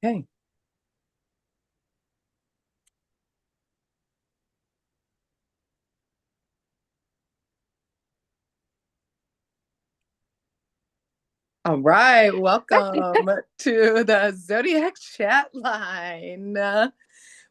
Okay. All right. Welcome to the Zodiac Chat Line.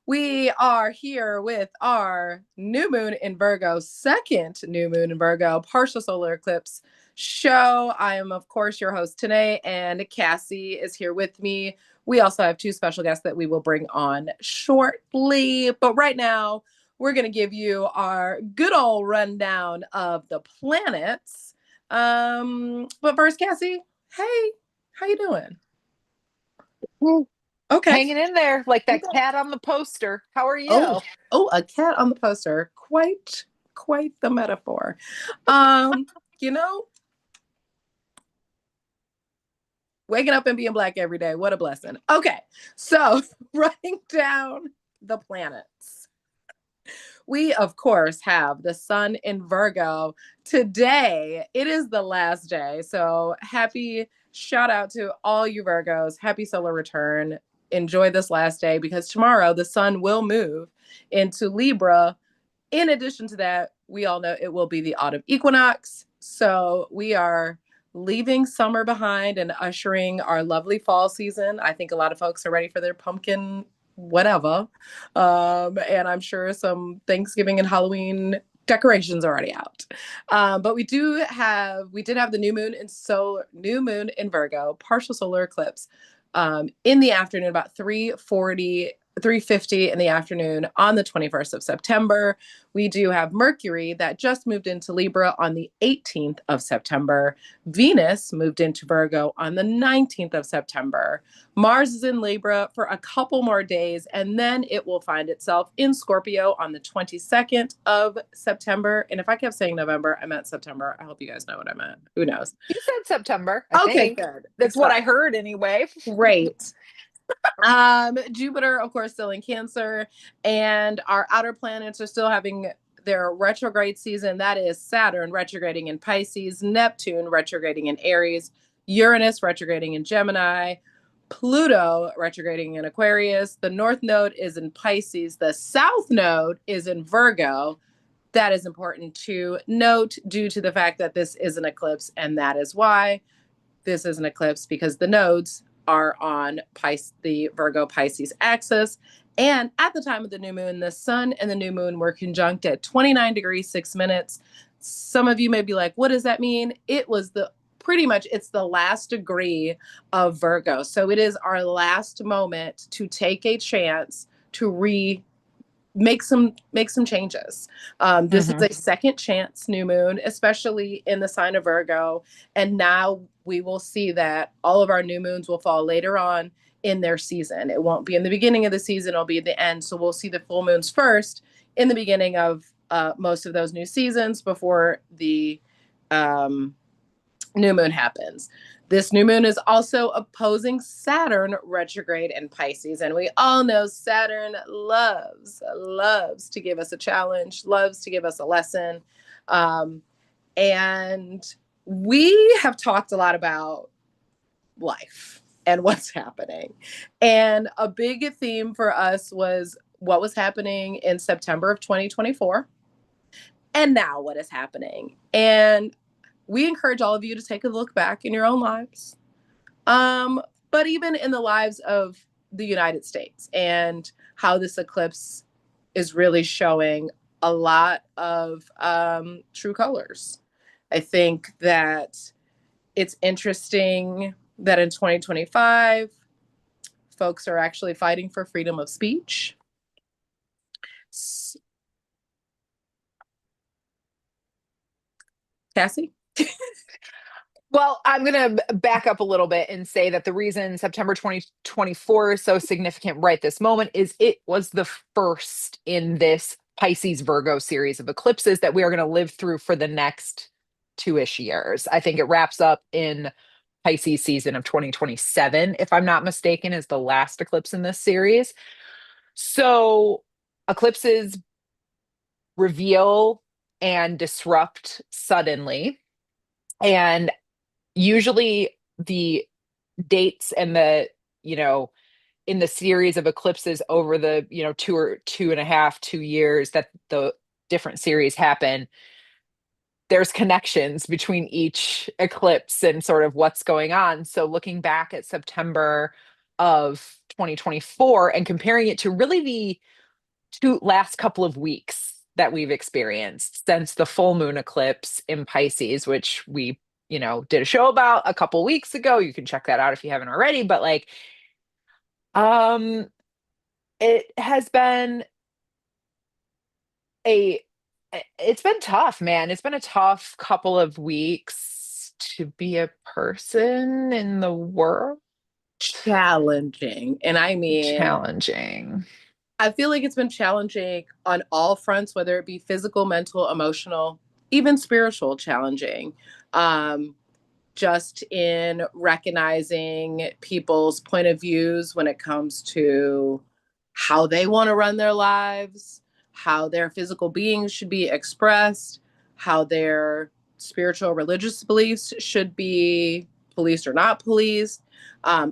We are here with our new moon in Virgo, second new moon in Virgo, partial solar eclipse show. I am, of course, your host today, and Cassie is here with me. We also have two special guests that we will bring on shortly. But right now, we're going to give you our good old rundown of the planets. But first, Cassie, hey, how you doing? Mm, Okay. Hanging in there like that Okay. cat on the poster. How are Oh, you? oh, a cat on the poster. Quite the metaphor. Um, you know, waking up and being black every day. What a blessing. Okay. So, running down the planets. We, of course, have the sun in Virgo. Today, it is the last day. So, happy shout out to all you Virgos. Happy solar return. Enjoy this last day because tomorrow the sun will move into Libra. In addition to that, we all know it will be the autumn equinox. So we are leaving summer behind and ushering our lovely fall season. I think a lot of folks are ready for their pumpkin, whatever. And I'm sure some Thanksgiving and Halloween decorations are already out. But we did have the new moon in Virgo, partial solar eclipse in the afternoon, about 3:50 in the afternoon on the 21st of September. We do have Mercury that just moved into Libra on the 18th of September. Venus moved into Virgo on the 19th of September. Mars is in Libra for a couple more days, and then it will find itself in Scorpio on the 22nd of September. And if I kept saying November, I meant September. I hope you guys know what I meant. Who knows? You said September, I Okay, think. good. That's what I Sorry. heard anyway. Great. Jupiter, of course, still in Cancer, and our outer planets are still having their retrograde season. That is Saturn retrograding in Pisces, Neptune retrograding in Aries, Uranus retrograding in Gemini, Pluto retrograding in Aquarius. The North Node is in Pisces. The South Node is in Virgo. That is important to note due to the fact that this is an eclipse, and that is why this is an eclipse because the nodes are on the Virgo Pisces axis. And at the time of the new moon, the sun and the new moon were conjunct at 29 degrees, 6 minutes. Some of you may be like, what does that mean? It's the last degree of Virgo. So it is our last moment to take a chance to make some changes. This is Hmm. a second chance new moon, especially in the sign of Virgo. And now we will see that all of our new moons will fall later on in their season. It won't be in the beginning of the season, it'll be at the end. So we'll see the full moons first in the beginning of most of those new seasons before the new moon happens. This new moon is also opposing Saturn retrograde in Pisces. And we all know Saturn loves to give us a challenge, loves to give us a lesson. Um, and we have talked a lot about life and what's happening. And a big theme for us was what was happening in September of 2024 and now what is happening. And we encourage all of you to take a look back in your own lives, but even in the lives of the United States and how this eclipse is really showing a lot of true colors. I think that it's interesting that in 2025, folks are actually fighting for freedom of speech. Cassie? Well, I'm going to back up a little bit and say that the reason September 2024 is so significant right this moment is it was the first in this Pisces Virgo series of eclipses that we are going to live through for the next two-ish years. I think it wraps up in Pisces season of 2027, if I'm not mistaken, is the last eclipse in this series. So eclipses reveal and disrupt suddenly. And usually the dates and the, you know, in the series of eclipses over the, 2 and a half, 2 years that the different series happen, there's connections between each eclipse and sort of what's going on. So looking back at September of 2024 and comparing it to really the last couple of weeks that we've experienced since the full moon eclipse in Pisces, which we, did a show about a couple weeks ago. You can check that out if you haven't already. But like, um, it has been a it's been tough, man. It's been a tough couple of weeks to be a person in the world. Challenging. And I mean, Challenging. I feel like it's been challenging on all fronts, whether it be physical, mental, emotional, even spiritual challenging. Um, just in recognizing people's point of views when it comes to how they want to run their lives, how their physical beings should be expressed, how their spiritual religious beliefs should be policed or not policed,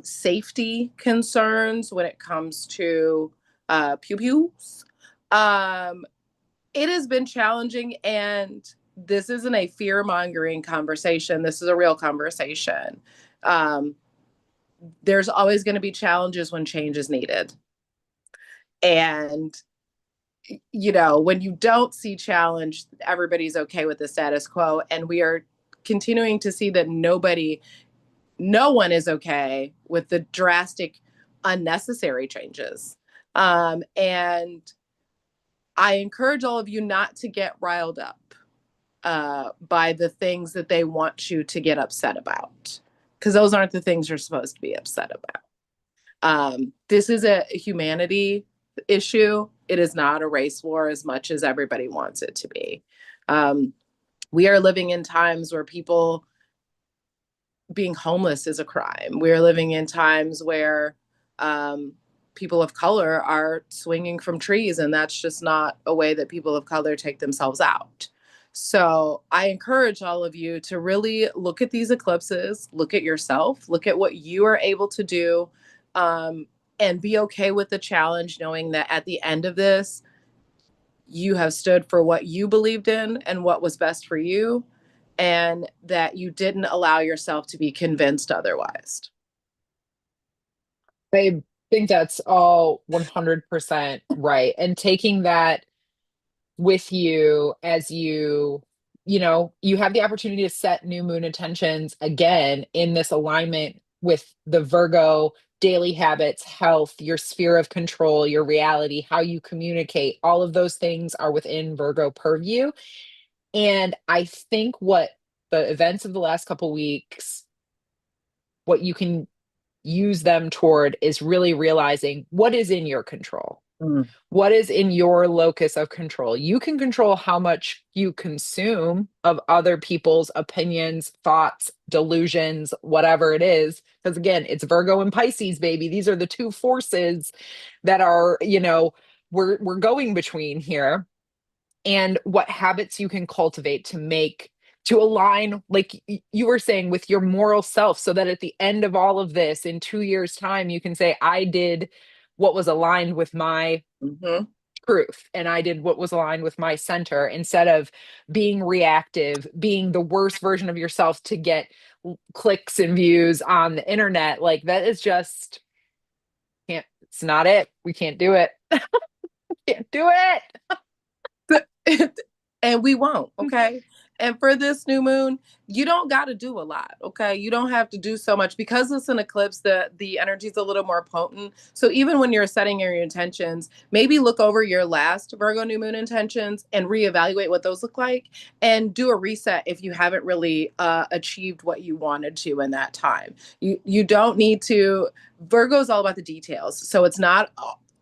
safety concerns when it comes to pew pews. It has been challenging, and this isn't a fear mongering conversation. This is a real conversation. Um, there's always going to be challenges when change is needed. And, when you don't see challenge, everybody's okay with the status quo. And we are continuing to see that no one is okay with the drastic, unnecessary changes. And I encourage all of you not to get riled up by the things that they want you to get upset about, because those aren't the things you're supposed to be upset about. This is a humanity issue. It is not a race war as much as everybody wants it to be. We are living in times where people being homeless is a crime. We're living in times where people of color are swinging from trees, and that's just not a way that people of color take themselves out. So I encourage all of you to really look at these eclipses, look at yourself, look at what you are able to do, and be okay with the challenge, knowing that at the end of this, you have stood for what you believed in and what was best for you, and that you didn't allow yourself to be convinced otherwise. I think that's all 100% right. And taking that with you as you have the opportunity to set new moon intentions again in this alignment with the Virgo daily habits, health, your sphere of control, your reality, how you communicate. All of those things are within Virgo purview. And I think what the events of the last couple weeks, what you can use them toward is really realizing what is in your control. Mm. What is in your locus of control? You can control how much you consume of other people's opinions, thoughts, delusions, whatever it is. Because again, it's Virgo and Pisces, baby. These are the two forces that are, we're going between here. And what habits you can cultivate to align, like you were saying, with your moral self, so that at the end of all of this, in 2 years' time, you can say, I did what was aligned with my truth, and I did what was aligned with my center, instead of being reactive, being the worst version of yourself to get clicks and views on the internet. Like that is just it's not it. We can't do it. Can't do it. And we won't, okay? And for this new moon, you don't got to do a lot, okay? You don't have to do so much, because it's an eclipse. The energy is a little more potent. So even when you're setting your intentions, maybe look over your last Virgo new moon intentions and reevaluate what those look like, and do a reset if you haven't really achieved what you wanted to in that time. You don't need to. Virgo is all about the details, so it's not.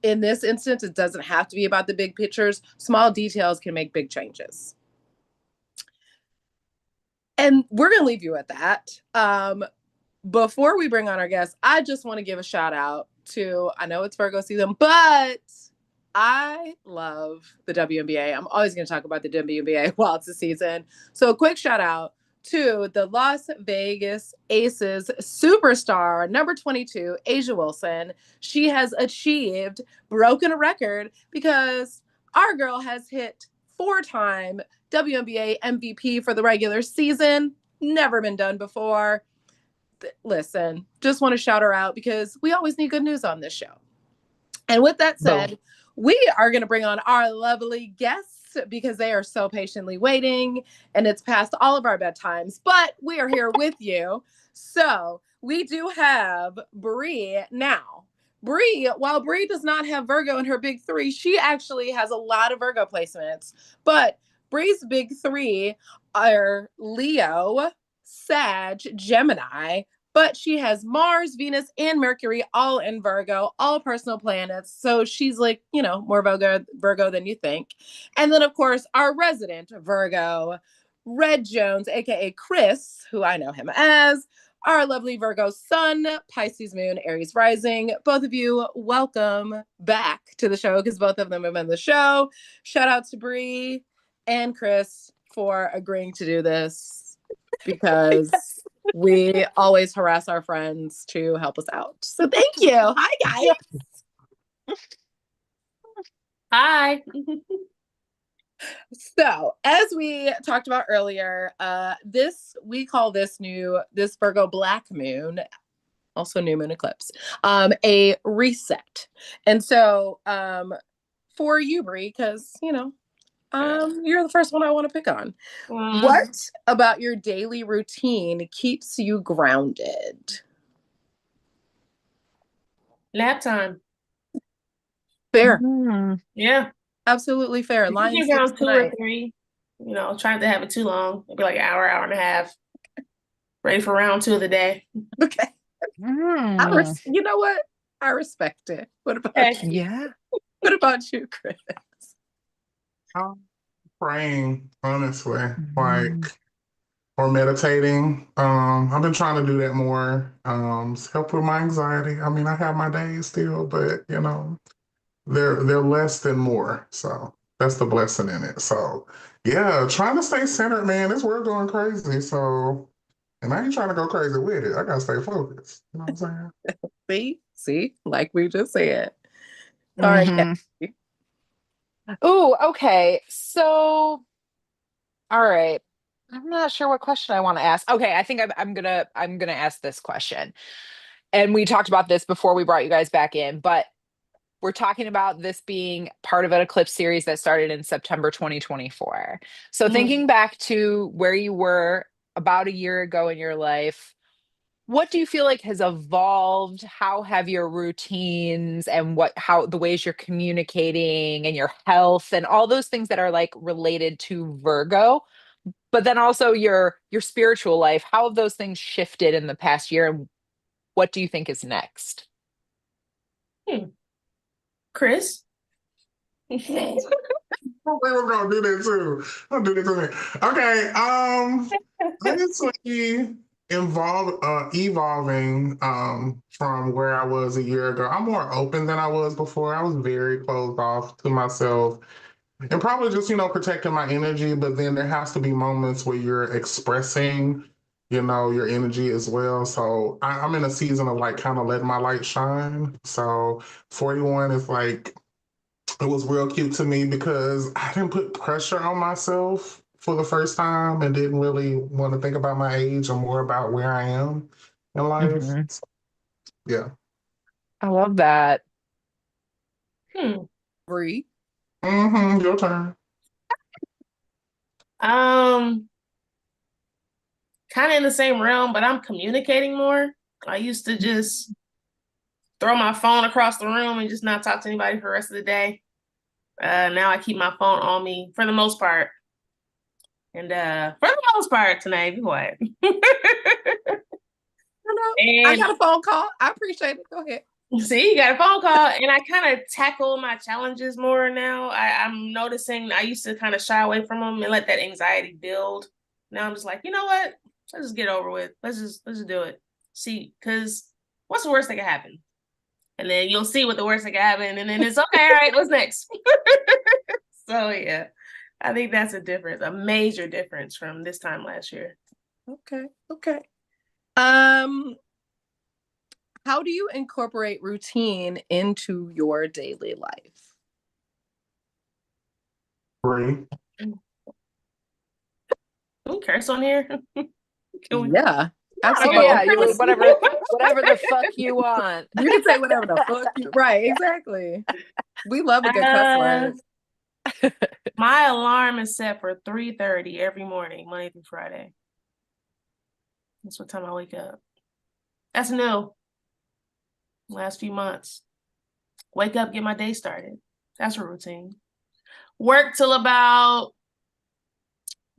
In this instance, it doesn't have to be about the big pictures. Small details can make big changes. And we're going to leave you at that. Before we bring on our guests, I just want to give a shout out to, I know it's Virgo season, but I love the WNBA. I'm always going to talk about the WNBA while it's the season. So a quick shout out to the Las Vegas Aces superstar, number 22, Asia Wilson. She has achieved, broken a record because our girl has hit 4-time WNBA MVP for the regular season. Never been done before. Listen, just want to shout her out because we always need good news on this show. And with that said, we are going to bring on our lovely guests because they are so patiently waiting and it's past all of our bedtimes, but we are here with you. So we do have Bree now. Bree, while Bree does not have Virgo in her big three, she actually has a lot of Virgo placements. But Bree's big three are Leo, Sag, Gemini, but she has Mars, Venus, and Mercury all in Virgo, all personal planets. So she's like, more Virgo than you think. And then, of course, our resident Virgo, Red Jones, aka Chris, who I know him as, our lovely Virgo sun, Pisces moon, Aries rising. Both of you, welcome back to the show because both of them have been on the show. Shout out to Bree and Chris for agreeing to do this because we always harass our friends to help us out. So thank you. Hi, guys. Hi. So, as we talked about earlier, we call this Virgo black moon, also new moon eclipse, a reset. And so, for you, Brie, because you're the first one I want to pick on. What about your daily routine keeps you grounded? Nap time. Fair. Yeah. Absolutely fair. Lying around 2 or 3. Trying to have it too long. Maybe like an hour and a half. Ready for round 2 of the day. Okay. You know what? I respect it. What about you? Yeah. What about you, Chris? I'm praying, honestly, or meditating. I've been trying to do that more. Help with my anxiety. I mean, I have my days still, but they're less than more. So that's the blessing in it. So yeah, trying to stay centered, man. This world going crazy. So, and I ain't trying to go crazy with it. I gotta stay focused. You know what I'm saying? See, like we just said. All right. Oh, okay. So, all right. I'm not sure what question I want to ask. Okay, I think I'm gonna ask this question. And we talked about this before we brought you guys back in, but we're talking about this being part of an eclipse series that started in September 2024. So thinking back to where you were about a year ago in your life, what do you feel like has evolved? How have your routines and how the ways you're communicating and your health and all those things that are like related to Virgo, but then also your spiritual life, how have those things shifted in the past year and what do you think is next? Chris? I was gonna do that too. I'll do that too. Okay. Honestly, evolving from where I was a year ago. I'm more open than I was before. I was very closed off to myself and probably just protecting my energy. But then there has to be moments where you're expressing your energy as well. So I'm in a season of like kind of letting my light shine. So 41 is like, it was real cute to me because I didn't put pressure on myself for the first time and didn't really want to think about my age or more about where I am in life. So, yeah. I love that. Bree? Your turn. Kind of in the same realm, but I'm communicating more. I used to just throw my phone across the room and just not talk to anybody for the rest of the day. Now I keep my phone on me for the most part. And for the most part tonight, be quiet. I got a phone call. I appreciate it. Go ahead. See, you got a phone call, and I kind of tackle my challenges more now. I'm noticing I used to kind of shy away from them and let that anxiety build. Now I'm just like, you know what? Let's just get over with. Let's just do it. See, because what's the worst that can happen? And then you'll see what the worst that can happen, and then it's okay. All right, what's next? So yeah, I think that's a difference, a major difference from this time last year. Okay. Okay. Um, how do you incorporate routine into your daily life? Free. Can we curse on here? Can we? Yeah, Oh absolutely. yeah, you whatever the fuck you want. You can say whatever the fuck you right, exactly. We love a good cuss Uh, word. my alarm is set for 3:30 every morning, Monday through Friday. That's what time I wake up. That's new. Last few months. Wake up, get my day started. That's a routine. Work till about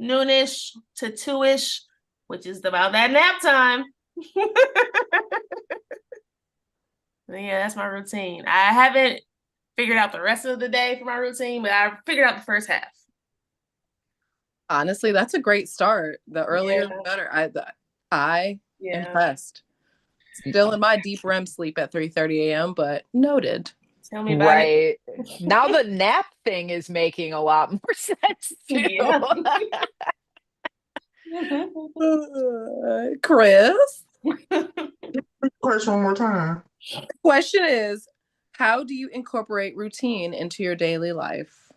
noonish to 2ish, which is about that nap time. Yeah, that's my routine. I haven't figured out the rest of the day for my routine, but I figured out the first half. Honestly, that's a great start. The earlier Yeah. the better. I Yeah. impressed. Still in my deep REM sleep at 3:30 a.m., but noted. Tell me about Right. Now the nap thing is making a lot more sense too. Yeah. Chris, Question one more time. question is, how do you incorporate routine into your daily life?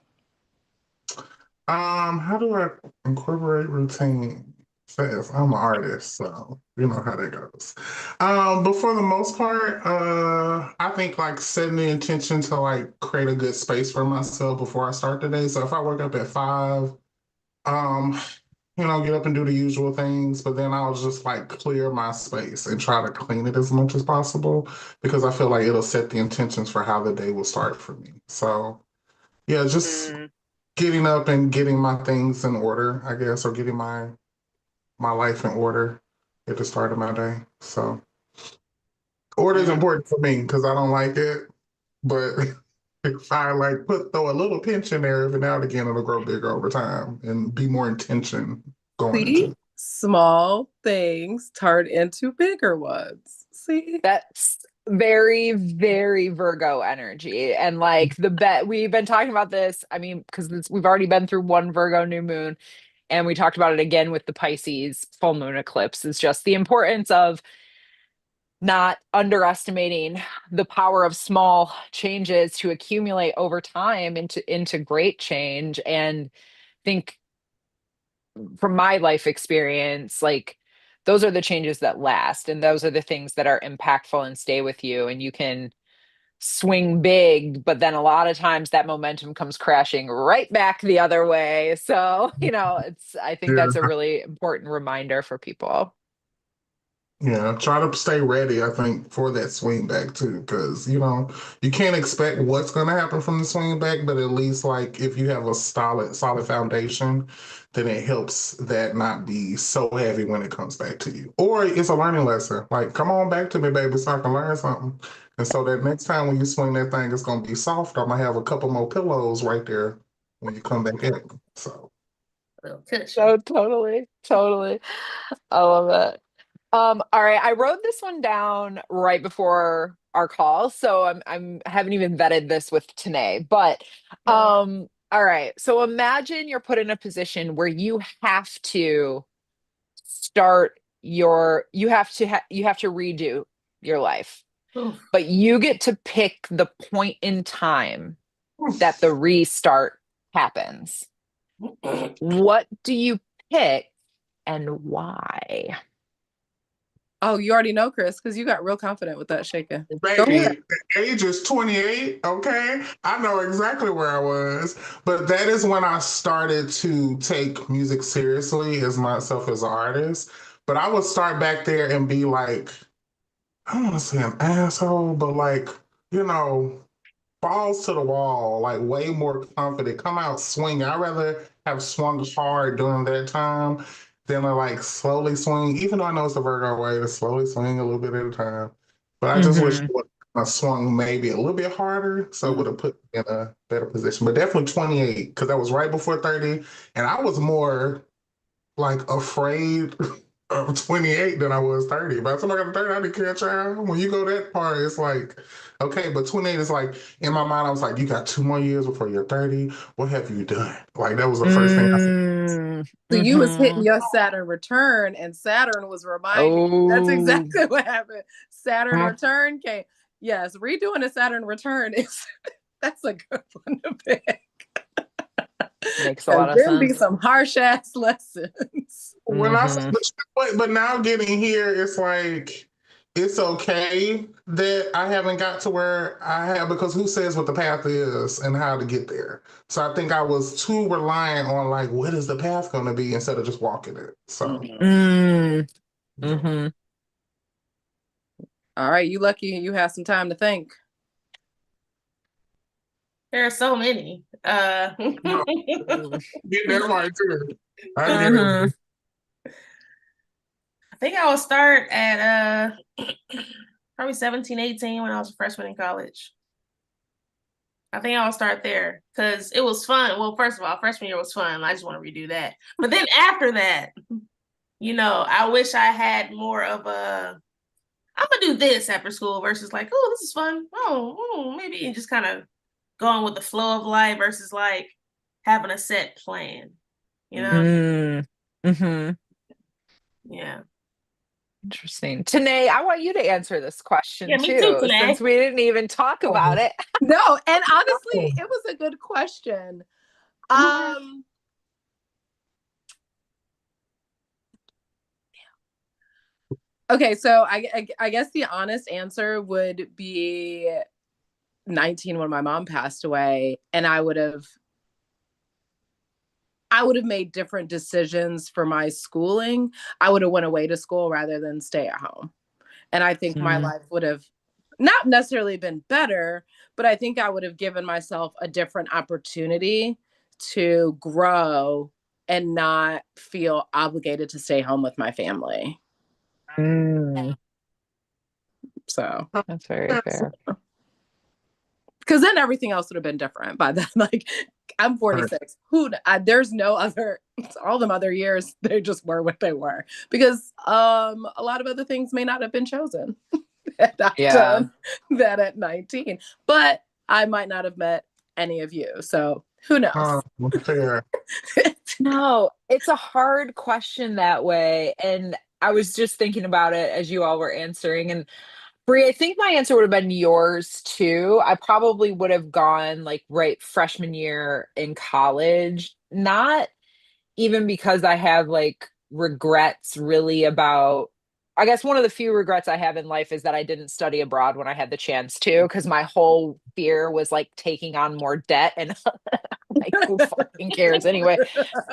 How do I incorporate routine? Says I'm an artist, so you know how that goes. But for the most part, I think like setting the intention to like create a good space for myself before I start the day. So if I wake up at 5, um, get up and do the usual things, but then I'll just like clear my space and try to clean it as much as possible because I feel like it'll set the intentions for how the day will start for me. So yeah, just getting up and getting my things in order, I guess, or getting my life in order at the start of my day. So order is important for me because I don't like it, but if I like throw a little pinch in there every now and again, it'll grow bigger over time and be more intention going into See, it. small things turn into bigger ones. See, That's very, very Virgo energy. And like we've been talking about this. I mean, because we've already been through one Virgo new moon, and we talked about it again with the Pisces full moon eclipse. Is just the importance of not underestimating the power of small changes to accumulate over time into great change. And think from my life experience, like those are the changes that last, and those are the things that are impactful and stay with you. And you can swing big, but then a lot of times that momentum comes crashing right back the other way. So, I think Yeah. that's a really important reminder for people. Yeah, try to stay ready, I think, for that swing back too, because you can't expect what's going to happen from the swing back, but at least like if you have a solid foundation, then it helps that not be so heavy when it comes back to you. Or it's a learning lesson. Like, come on back to me, baby, so I can learn something. And so that next time when you swing that thing, it's going to be soft. I'm going to have a couple more pillows right there when you come back at me. So, So totally. I love it. All right, I wrote this one down right before our call, so I haven't even vetted this with Tanae, but all right. So imagine you're put in a position where you have to you have to redo your life, Oof. but you get to pick the point in time that the restart happens. What do you pick and why? oh, you already know, Chris, because you got real confident with that shaker. Go baby, ahead. the age is 28, okay? I know exactly where I was, but that is when I started to take music seriously as myself as an artist. But I would start back there and be like, I don't want to say an asshole, but like, you know, balls to the wall, like way more confident, come out swinging. I'd rather have swung hard during that time than to like slowly swing, even though I know it's the Virgo way to slowly swing a little bit at a time. But I just wish I would have swung maybe a little bit harder, so it would have put me in a better position. But definitely 28, because that was right before 30. And I was more like afraid of 28 than I was 30. By the time I got to 30, I didn't care, child. When you go that far, it's like, okay, but 28 is like, in my mind, I was like, you got 2 more years before you're 30. What have you done? Like, that was the first thing I said. So you was hitting Mhm. your Saturn return, and Saturn was reminding you. That's Oh. exactly what happened. Saturn Huh? return came. Yes, redoing a Saturn return is that's a good one to pick. Makes a lot of Them be sense. some harsh ass lessons. When I Mhm. but now getting here, it's like it's okay that I haven't got to where I have because who says what the path is and how to get there? So I think I was too reliant on like what is the path going to be instead of just walking it. So Mm. yeah. Mhm. All right, you lucky you have some time to think. There are so many. No, Mhm. get that right too. I get it. I think I will start at probably 17, 18 when I was a freshman in college. I think I'll start there because it was fun. Well, first of all, freshman year was fun. I just want to redo that. But then after that, I wish I had more of a I'm gonna do this after school versus like, oh, this is fun. Oh, maybe and just kind of going with the flow of life versus like having a set plan. You know? Mm. Mhm. Yeah. Interesting. Tanae, I want you to answer this question Yeah, me too, too, since today. we didn't even talk about it. No, and honestly, it was a good question. Okay, so I guess the honest answer would be 19 when my mom passed away, and I would have made different decisions for my schooling. I would have went away to school rather than stay at home. And I think my life would have not necessarily been better, but I think I would have given myself a different opportunity to grow and not feel obligated to stay home with my family. Mm. So That's very fair. because then everything else would have been different by then. Like I'm 46. There's no other. All them other years, they just were what they were because a lot of other things may not have been chosen. I've done that at 19, but I might not have met any of you. So who knows? Fair. No, it's a hard question that way. And I was just thinking about it as you all were answering. And Brie, I think my answer would have been yours too. I probably would have gone like right freshman year in college, not even because I have like regrets really about, I guess one of the few regrets I have in life is that I didn't study abroad when I had the chance to, because my whole fear was like taking on more debt and like who fucking cares anyway.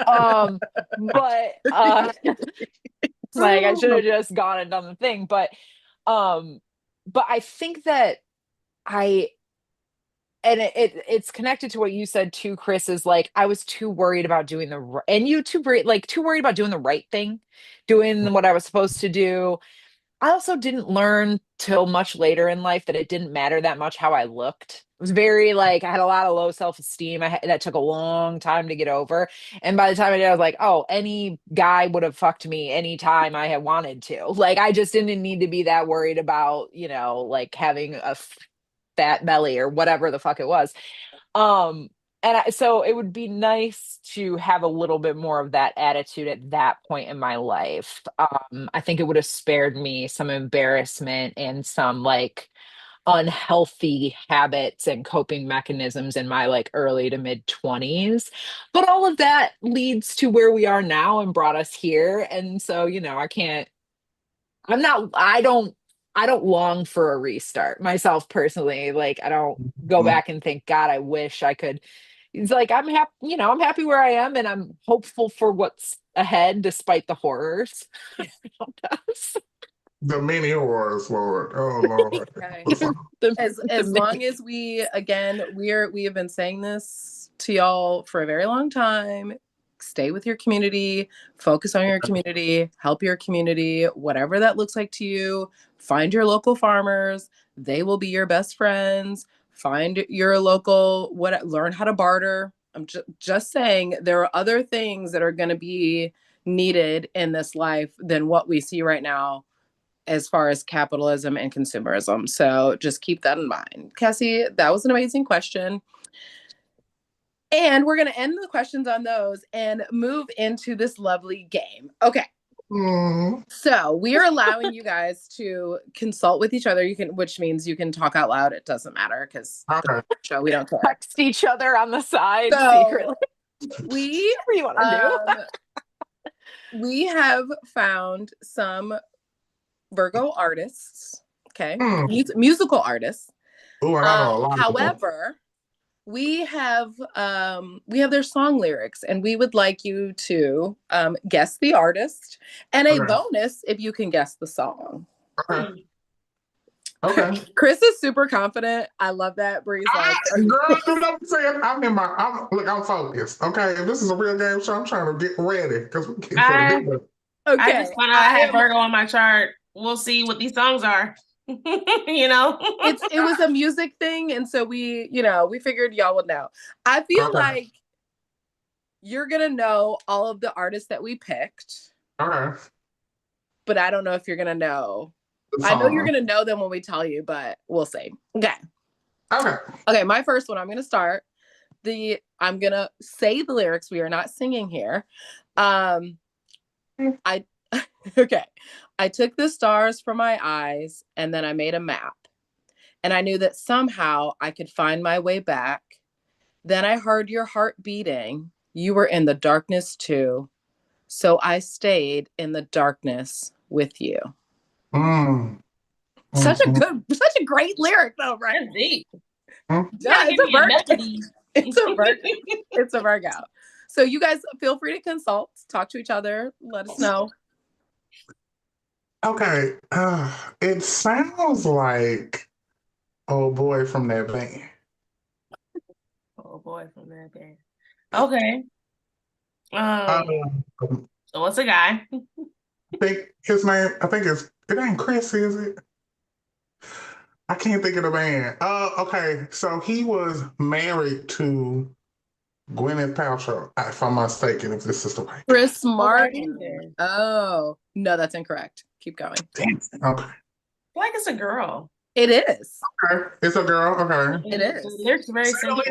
But like I should have just gone and done the thing. Um, but I think that I and it's connected to what you said too, Chris, is like I was too worried about doing and you too worried about doing the right thing, doing what I was supposed to do. I also didn't learn till much later in life that it didn't matter that much how I looked. It was very like I had a lot of low self-esteem. That took a long time to get over. And by the time I did, I was like, oh, any guy would have fucked me anytime I had wanted to. Like I just didn't need to be that worried about, like having a fat belly or whatever the fuck it was. Um, so it would be nice to have a little bit more of that attitude at that point in my life. I think it would have spared me some embarrassment and some like unhealthy habits and coping mechanisms in my like early to mid 20s. But all of that leads to where we are now and brought us here. And so, I can't I'm not I don't long for a restart myself personally. Like I don't go back and think, God, I wish I could. It's like I'm happy, I'm happy where I am and I'm hopeful for what's ahead despite the horrors. The many horrors, Lord. Oh Lord. Okay. The As long as we have been saying this to y'all for a very long time. Stay with your community, focus on your community, help your community, whatever that looks like to you. Find your local farmers. They will be your best friends. Find your learn how to barter. I'm just saying there are other things that are going to be needed in this life than what we see right now as far as capitalism and consumerism. So just keep that in mind. Cassie, that was an amazing question. And we're going to end the questions on those and move into this lovely game. Okay. So we are allowing you guys to consult with each other. You can, which means you can talk out loud. It doesn't matter because show we don't care. Text each other on the side secretly. We Whatever you want to do. We have found some Virgo artists. Okay, musical artists. Ooh, I know a lot however, we have their song lyrics, and we would like you to guess the artist, and a bonus if you can guess the song. Okay. Chris is super confident. I love that. Bree's like, girl, you know what I'm saying? I'm focused. Okay, if this is a real game show, I'm trying to get ready because we get Okay. I just found out I have Virgo on my chart. We'll see what these songs are. You know, it was a music thing, and so we figured y'all would know. I feel like you're gonna know all of the artists that we picked. Okay. But I don't know if you're gonna know. I know you're gonna know them when we tell you, but we'll see. Okay, my first one, I'm gonna start. I'm gonna say the lyrics. We are not singing here. I took the stars from my eyes, and then I made a map. And I knew that somehow I could find my way back. Then I heard your heart beating. You were in the darkness too. So I stayed in the darkness with you. Such a great lyric though, right? That's deep. Yeah, it's a Virgo. So you guys feel free to consult, talk to each other, let us know. Okay. It sounds like Old Boy from that band. Old Boy from that band. Okay. So it's a guy. I think his name, it ain't Chris, is it? I can't think of the band. Okay. So he was married to Gwyneth Paltrow, if I'm mistaken, if this is the right. Chris Martin. Oh, no, that's incorrect. Keep going. Damn. Okay. I feel like it's a girl. It is. Okay. It's a girl. Okay. It is. The lyrics are very simple.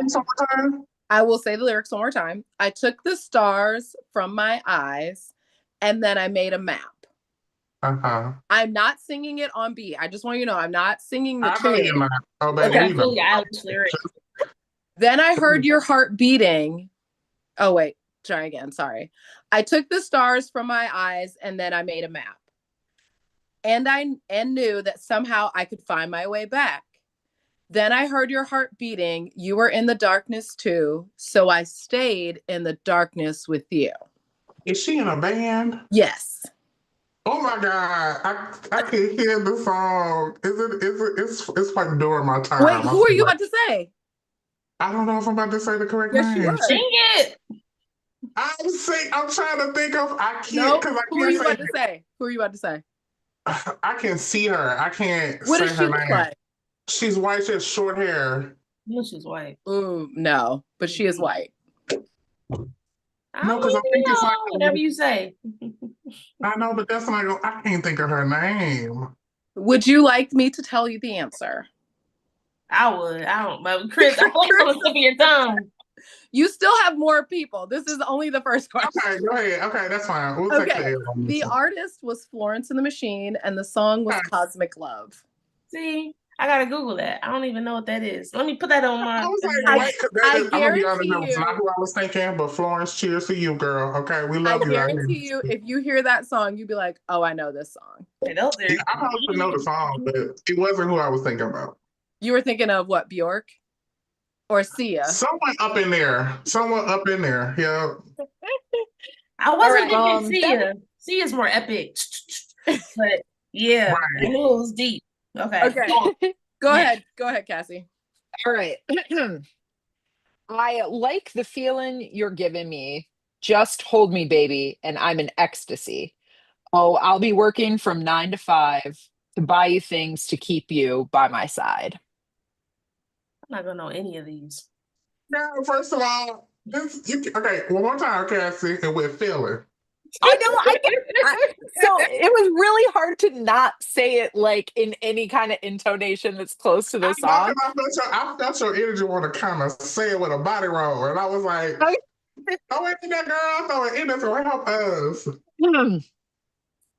I will say the lyrics one more time. I took the stars from my eyes, and then I made a map. I'm not singing it on beat. I just want you to know I'm not singing the tune. Then I heard your heart beating. Oh, wait. Try again. Sorry. I took the stars from my eyes, and then I made a map. And I knew that somehow I could find my way back. Then I heard your heart beating. You were in the darkness too. So I stayed in the darkness with you. Is she in a band? Yes. Oh my God. I can hear the song. It's like during my time. Wait, who are you about to say? I don't know if I'm about to say the correct name. Sing it. I'm trying to think of, I can't. Nope. Who are you about to say? Who are you about to say? I can see her. I can't what say does her she name. Look like? She's white. She has short hair. No, she's white. Ooh, no, but she is white. No, because I think it's like whatever you say. I know, but that's not. I can't think of her name. Would you like me to tell you the answer? I would. I don't. But Chris, I want you to tip of your tongue. You still have more people. This is only the first question. Okay, go ahead. Okay, that's fine. We'll okay. The artist was Florence and the Machine, and the song was Cosmic Love. See, I gotta Google that. I don't even know what that is. Let me put that on my. I was like, wait, I'm gonna be honest, that was not who I was thinking, but Florence, cheers to you, girl. Okay, we love you. I guarantee you, if you hear that song, you'd be like, oh, I know this song. I probably would know the song, but it wasn't who I was thinking about. You were thinking of what, Bjork? Or Sia? Someone up in there. Yeah. I wasn't thinking Sia. Sia's more epic. But yeah, right. I knew it was deep. Okay. Go ahead, Cassie. All right. I like the feeling you're giving me. Just hold me, baby, and I'm in ecstasy. Oh, I'll be working from 9 to 5 to buy you things to keep you by my side. I'm not gonna know any of these. No, first of all, okay, one more time, Cassie, and we're feeling. I know. So it was really hard to not say it like in any kind of intonation that's close to the song. I felt your energy want to kind of say it with a body roll, and I was like, "Throw it in there, girl. Throw it in there to help us." I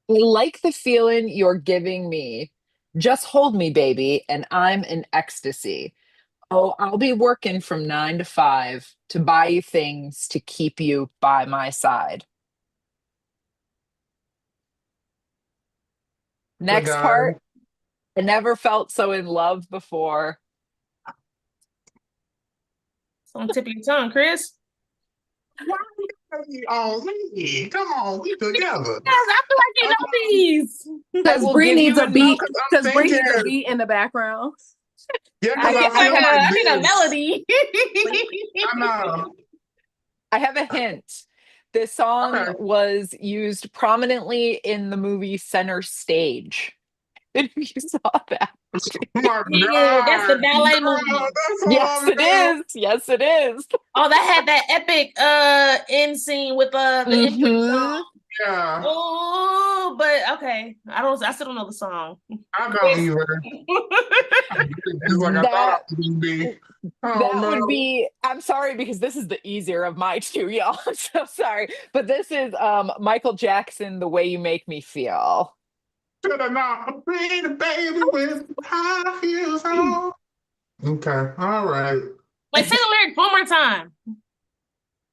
like the feeling you're giving me. Just hold me, baby, and I'm in ecstasy. Oh, I'll be working from 9 to 5 to buy you things to keep you by my side. The Next guy. part. I never felt so in love before. It's on the tip of your tongue, Chris. Oh, me. Come on, we together. Yes, I feel like you know these. I Because will Bree give needs you a beat. I'm Because Bree needs a thinking. beat in the background. Yeah, I because I need, feel like I need a this. melody. I know. I have a hint. This song Okay. was used prominently in the movie Center Stage. If you saw that. Oh my Yeah, that's the God. ballet Girl, movie. that's Yes, what it is. Yes, it is. Oh, that had that epic end scene with the entrance song. Yeah, Oh, but okay. I still don't know the song. I don't either. It's like I thought That it would be. Oh that no. would be, I'm sorry because this is the easier of my two, y'all. I'm so sorry. But this is Michael Jackson, The Way You Make Me Feel. Should have not been a baby with high heels on. Okay, all right. Wait, say the lyrics one more time.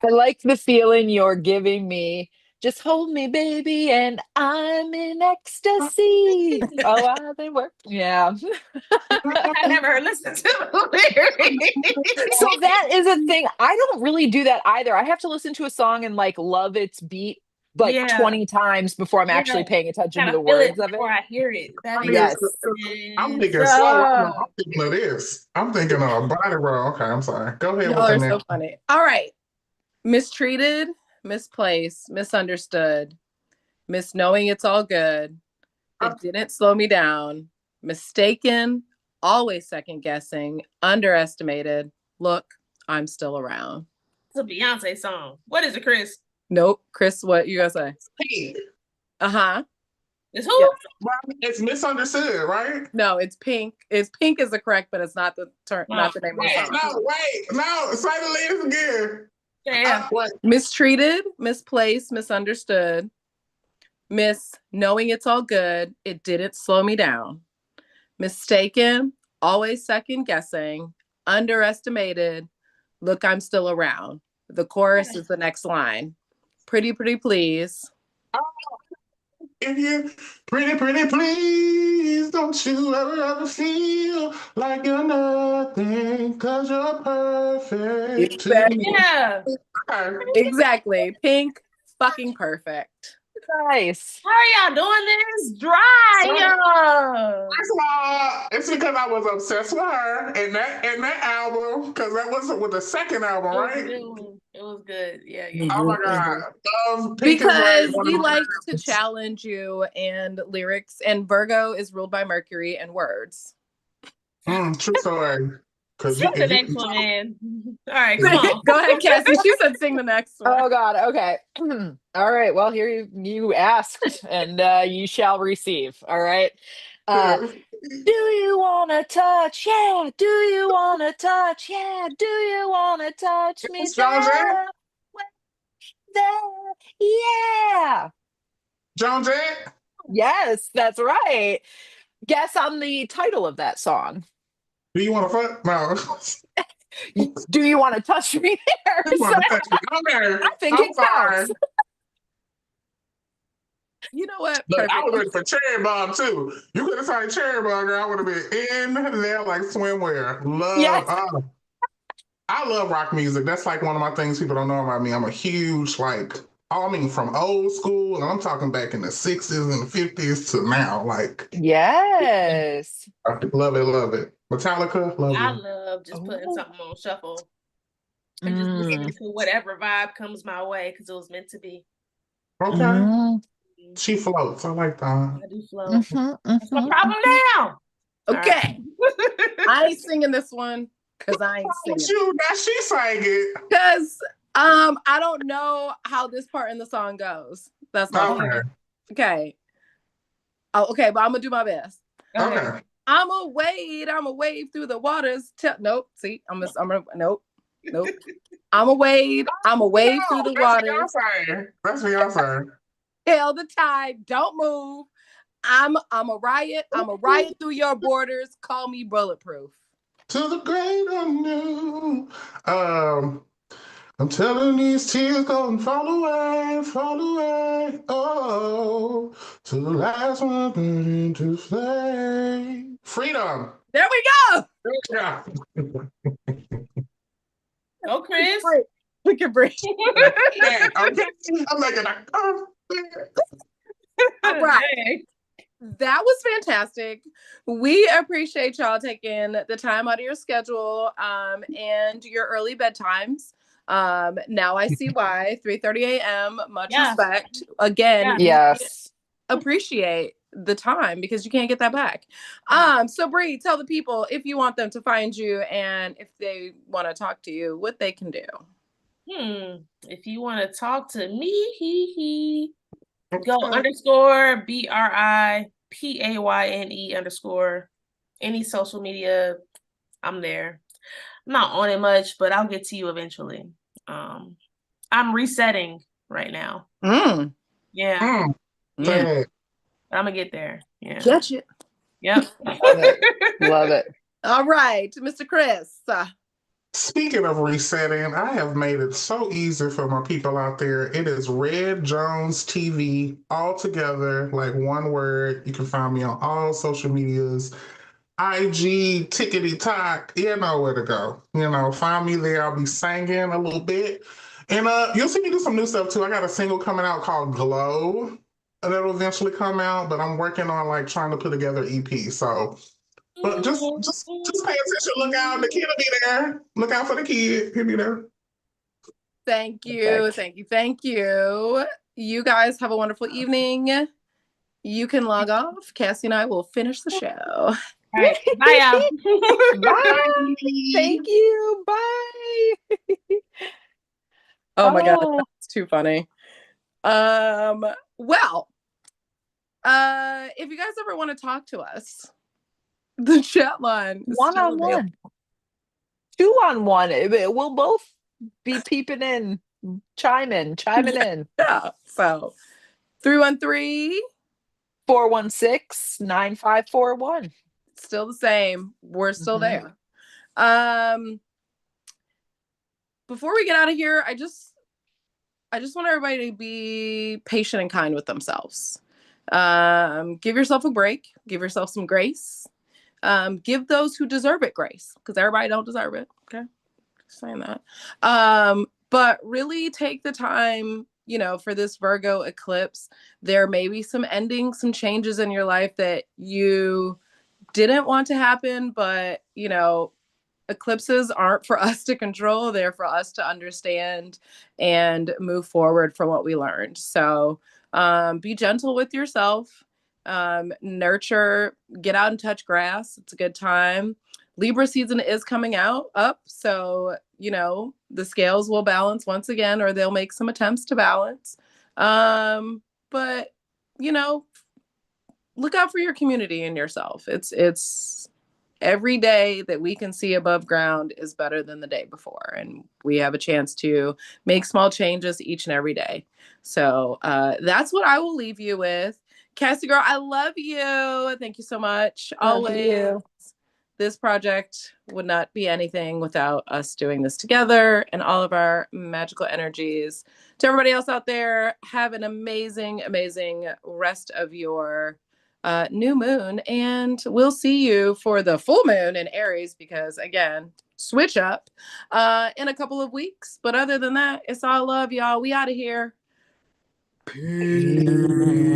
I like the feeling you're giving me. Just hold me, baby, and I'm in ecstasy. Oh, I've been working. Yeah. I never listened to the lyrics. So that is a thing. I don't really do that either. I have to listen to a song and like love its beat like Yeah. 20 times before I'm actually paying attention to Gotta the feel words it of it. before I hear it. That makes Yes. I'm sense. thinking slow. I'm thinking of this. I'm thinking of body roll. Okay, I'm sorry. Go ahead Y'all with are the so next. funny. All right. Mistreated, misplaced, misunderstood, misknowing it's all good. It didn't slow me down. Mistaken, always second guessing, underestimated. Look, I'm still around. It's a Beyonce song. What is it, Chris? Nope. Chris, what you gonna say? Pink. Uh-huh. It's who? Yes. It's misunderstood, right? No, it's Pink. It's Pink is the correct, but it's not the term, not the name of the song. No, wait. No, say the lyrics again. Yeah. Wait. Mistreated, misplaced, misunderstood. Knowing it's all good. It didn't slow me down. Mistaken, always second guessing, underestimated. Look, I'm still around. The chorus is the next line. Pretty, pretty, please. If you pretty, please, don't you ever feel like you're nothing, cause you're perfect to me. Yeah. Okay. Exactly. Pink, fucking perfect. Nice. How are y'all doing this? Dry, y'all. First of all, it's because I was obsessed with her and that album, because that was with the second album, right? It was good. Yeah. Oh my God. Pink is Because like one we of my like to favorites. challenge you and lyrics, and Virgo is ruled by Mercury and words. True story. Because Sing the next one, man. All right, come on. Go ahead, Cassie. She said sing the next one. Oh God. Okay. All right. Well, here you asked, and you shall receive. All right. Do you wanna touch? Yeah. Do you wanna touch? Yeah. Do you wanna touch me down? There? Yeah. Joan Jett? Yes, that's right. Guess on the title of that song. Do you want to fuck? No. Do you want to touch me there? You wanna touch me? Okay. I think it counts. You know what? Look, Perfect. I was ready for Cherry Bomb too. You could have started Cherry Bomb, girl. I would have been in there like swimwear. Love. Yes. I love rock music. That's like one of my things people don't know about me. I'm a huge from old school, and I'm talking back in the 60s and 50s to now. Like, Yes. I love it. Metallica, love I you. love just putting something on shuffle and just Mm. listening to whatever vibe comes my way because it was meant to be. Okay. Mm. She floats. I like that. I do flow. Mhm, That's my mhm, problem now. Okay. I ain't singing this one because I ain't singing. Now she sang it. Because I don't know how this part in the song goes. That's not fair. Okay. Oh, okay, but I'm gonna do my best. Okay. I'ma wade through the waters. Nope. See, nope. I'ma wade through the waters. That's Beyonce. Tell the tide, don't move. I'm a riot through your borders. Call me bulletproof. To the great unknown. I'm telling these tears gonna fall away. Oh, to the last one burning to flame. Freedom. There we go. Yeah. Go, Chris. Look at Brie. Okay, I'm making a All right. That was fantastic. We appreciate y'all taking the time out of your schedule and your early bedtimes. Now I see why. 3:30 a.m. Much respect. Again, yes. Appreciate the time because you can't get that back. So Bree, tell the people if you want them to find you and if they want to talk to you, what they can do. If you want to talk to me, go _BRIPAYNE _ any social media. I'm there. I'm not on it much, but I'll get to you eventually. I'm resetting right now. Yeah. Yeah. I'm gonna get there. Yeah. Catch it. Yep. Love it. All right, Mr. Chris. Speaking of resetting, I have made it so easy for my people out there. It is Red Jones TV, all together, like one word. You can find me on all social medias. IG, Tickety Talk, you know where to go. Find me there. I'll be singing a little bit. And you'll see me do some new stuff too. I got a single coming out called Glow that'll eventually come out, but I'm working on like trying to put together EP. So, but just pay attention. Look out. The kid will be there. Look out for the kid. He'll be there. Thank you. Thank you. You guys have a wonderful evening. You can log off. Cassie and I will finish the show. All right. Bye, y'all. Bye. Thank you. Bye. Oh my God. That's too funny. Well, if you guys ever want to talk to us, the chat line is 1-on-1, 2-on-1. We'll both be peeping in, chiming in. Yeah. So 313-416-9541. Still the same. We're still there. Before we get out of here, I just want everybody to be patient and kind with themselves. Give yourself a break. Give yourself some grace. Give those who deserve it grace, because everybody don't deserve it. Okay, just saying that. But really take the time, for this Virgo eclipse. There may be some endings, some changes in your life that you didn't want to happen, but eclipses aren't for us to control. They're for us to understand and move forward from what we learned. So be gentle with yourself. Nurture, get out and touch grass. It's a good time. Libra season is coming up. So, the scales will balance once again, or they'll make some attempts to balance. But, look out for your community and yourself. It's every day that we can see above ground is better than the day before. And we have a chance to make small changes each and every day. So that's what I will leave you with. Cassie girl, I love you. Thank you so much. Always. This project would not be anything without us doing this together and all of our magical energies. To everybody else out there, have an amazing, amazing rest of your new moon, and we'll see you for the full moon in Aries, because again, switch up in a couple of weeks. But other than that, it's all love, y'all. We out of here. Peace.